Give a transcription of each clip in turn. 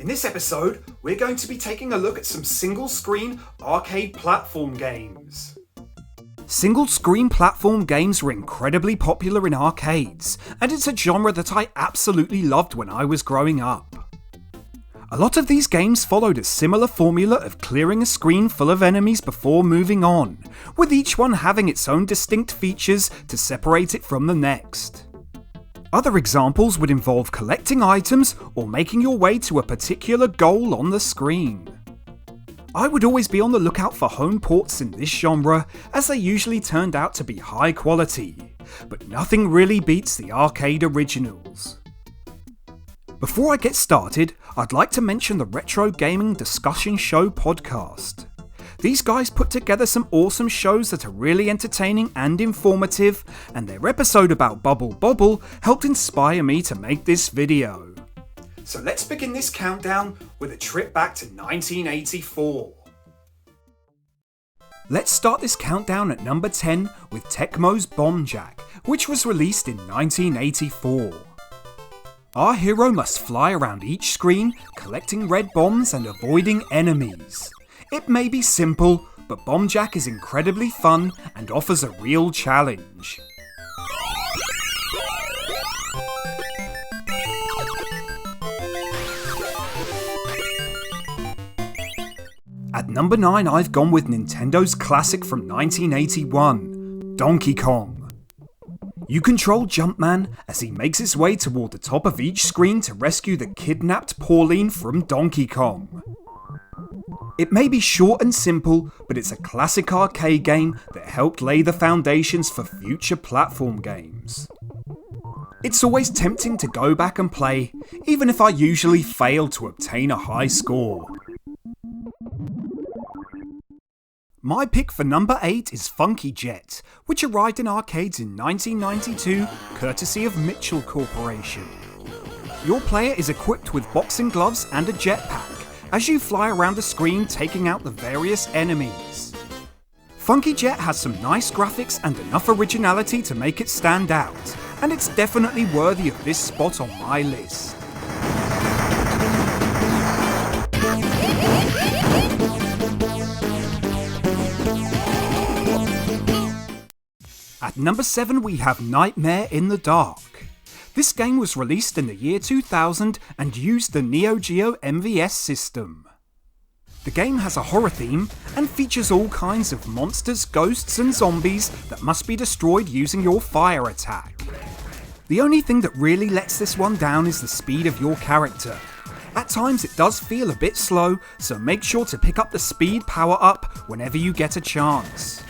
In this episode, we're going to be taking a look at some single-screen arcade platform games. Single-screen platform games were incredibly popular in arcades, and it's a genre that I absolutely loved when I was growing up. A lot of these games followed a similar formula of clearing a screen full of enemies before moving on, with each one having its own distinct features to separate it from the next. Other examples would involve collecting items or making your way to a particular goal on the screen. I would always be on the lookout for home ports in this genre, as they usually turned out to be high quality, but nothing really beats the arcade originals. Before I get started, I'd like to mention the Retro Gaming Discussion Show podcast. These guys put together some awesome shows that are really entertaining and informative, and their episode about Bobble helped inspire me to make this video. So let's begin this countdown with a trip back to 1984. Let's start this countdown at number 10 with Tecmo's Bomb Jack, which was released in 1984. Our hero must fly around each screen, collecting red bombs and avoiding enemies. It may be simple, but Bomb Jack is incredibly fun and offers a real challenge. At number 9, I've gone with Nintendo's classic from 1981, Donkey Kong. You control Jumpman as he makes his way toward the top of each screen to rescue the kidnapped Pauline from Donkey Kong. It may be short and simple, but it's a classic arcade game that helped lay the foundations for future platform games. It's always tempting to go back and play, even if I usually fail to obtain a high score. My pick for number 8 is Funky Jet, which arrived in arcades in 1992, courtesy of Mitchell Corporation. Your player is equipped with boxing gloves and a jetpack, as you fly around the screen taking out the various enemies. Funky Jet has some nice graphics and enough originality to make it stand out, and it's definitely worthy of this spot on my list. At number 7 we have Nightmare in the Dark. This game was released in the year 2000 and used the Neo Geo MVS system. The game has a horror theme and features all kinds of monsters, ghosts and zombies that must be destroyed using your fire attack. The only thing that really lets this one down is the speed of your character. At times it does feel a bit slow, so make sure to pick up the speed power up whenever you get a chance.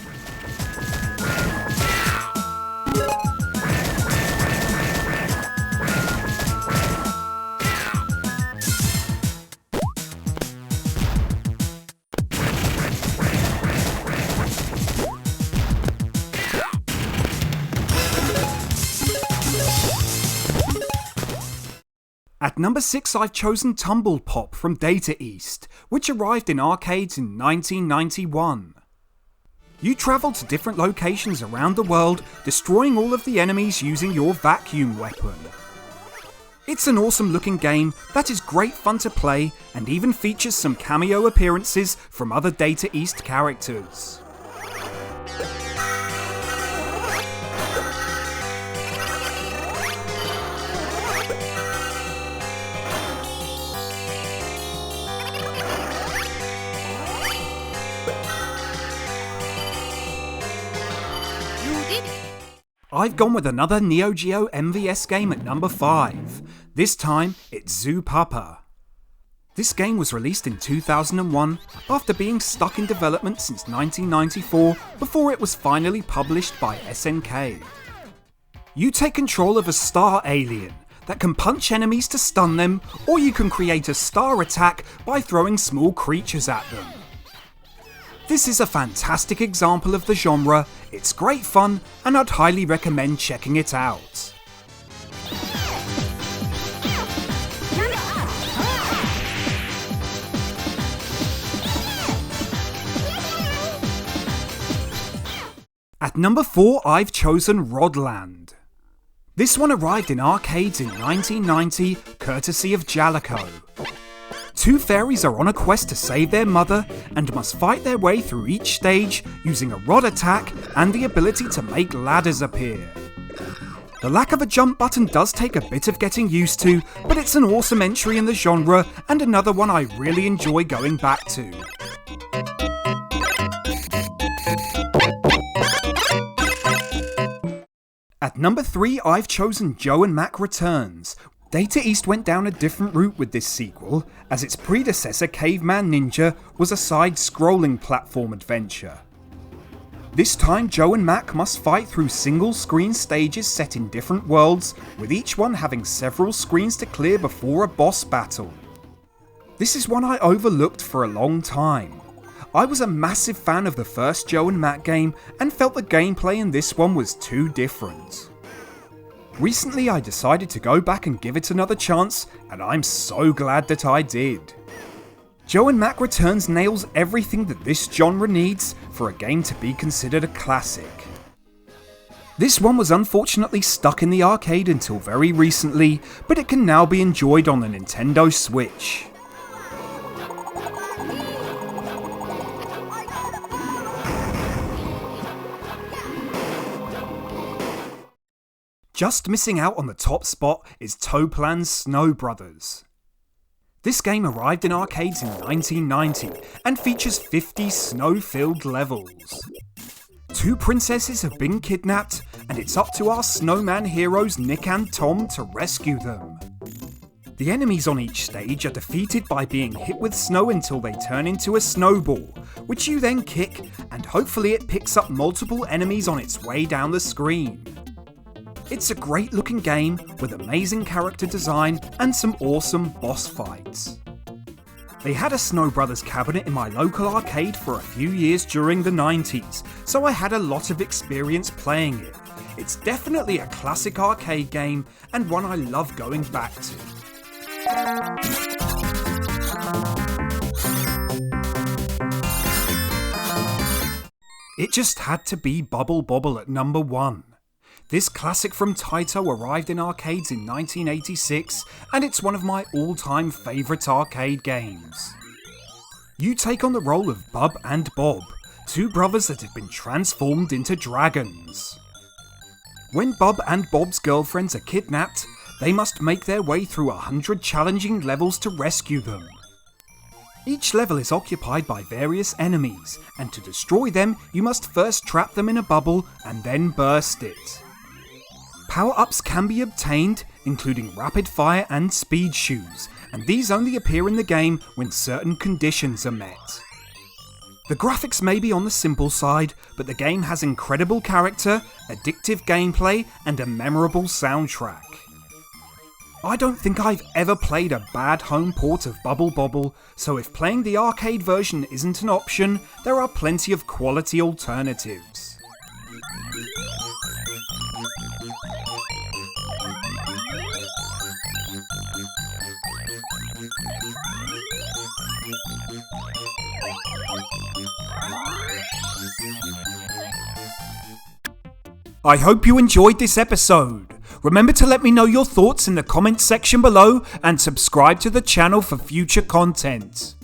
At number 6 I've chosen Tumble Pop from Data East, which arrived in arcades in 1991. You travel to different locations around the world, destroying all of the enemies using your vacuum weapon. It's an awesome looking game that is great fun to play and even features some cameo appearances from other Data East characters. I've gone with another Neo Geo MVS game at number 5. This time, it's Zoo Papa. This game was released in 2001 after being stuck in development since 1994 before it was finally published by SNK. You take control of a star alien that can punch enemies to stun them, or you can create a star attack by throwing small creatures at them. This is a fantastic example of the genre, it's great fun, and I'd highly recommend checking it out. At number 4, I've chosen Rodland. This one arrived in arcades in 1990, courtesy of Jalico. Two fairies are on a quest to save their mother and must fight their way through each stage using a rod attack and the ability to make ladders appear. The lack of a jump button does take a bit of getting used to, but it's an awesome entry in the genre and another one I really enjoy going back to. At number 3, I've chosen Joe and Mack Returns. Data East went down a different route with this sequel, as its predecessor Caveman Ninja was a side-scrolling platform adventure. This time Joe and Mack must fight through single-screen stages set in different worlds, with each one having several screens to clear before a boss battle. This is one I overlooked for a long time. I was a massive fan of the first Joe and Mack game and felt the gameplay in this one was too different. Recently I decided to go back and give it another chance, and I'm so glad that I did. Joe and Mack Returns nails everything that this genre needs for a game to be considered a classic. This one was unfortunately stuck in the arcade until very recently, but it can now be enjoyed on the Nintendo Switch. Just missing out on the top spot is Toplan's Snow Brothers. This game arrived in arcades in 1990 and features 50 snow-filled levels. Two princesses have been kidnapped, and it's up to our snowman heroes Nick and Tom to rescue them. The enemies on each stage are defeated by being hit with snow until they turn into a snowball, which you then kick, and hopefully it picks up multiple enemies on its way down the screen. It's a great looking game with amazing character design and some awesome boss fights. They had a Snow Brothers cabinet in my local arcade for a few years during the 90s, so I had a lot of experience playing it. It's definitely a classic arcade game and one I love going back to. It just had to be Bobble at number 1. This classic from Taito arrived in arcades in 1986, and it's one of my all-time favourite arcade games. You take on the role of Bub and Bob, two brothers that have been transformed into dragons. When Bub and Bob's girlfriends are kidnapped, they must make their way through 100 challenging levels to rescue them. Each level is occupied by various enemies, and to destroy them you must first trap them in a bubble and then burst it. Power-ups can be obtained, including rapid fire and speed shoes, and these only appear in the game when certain conditions are met. The graphics may be on the simple side, but the game has incredible character, addictive gameplay, and a memorable soundtrack. I don't think I've ever played a bad home port of Bobble, so if playing the arcade version isn't an option, there are plenty of quality alternatives. I hope you enjoyed this episode. Remember to let me know your thoughts in the comments section below and subscribe to the channel for future content.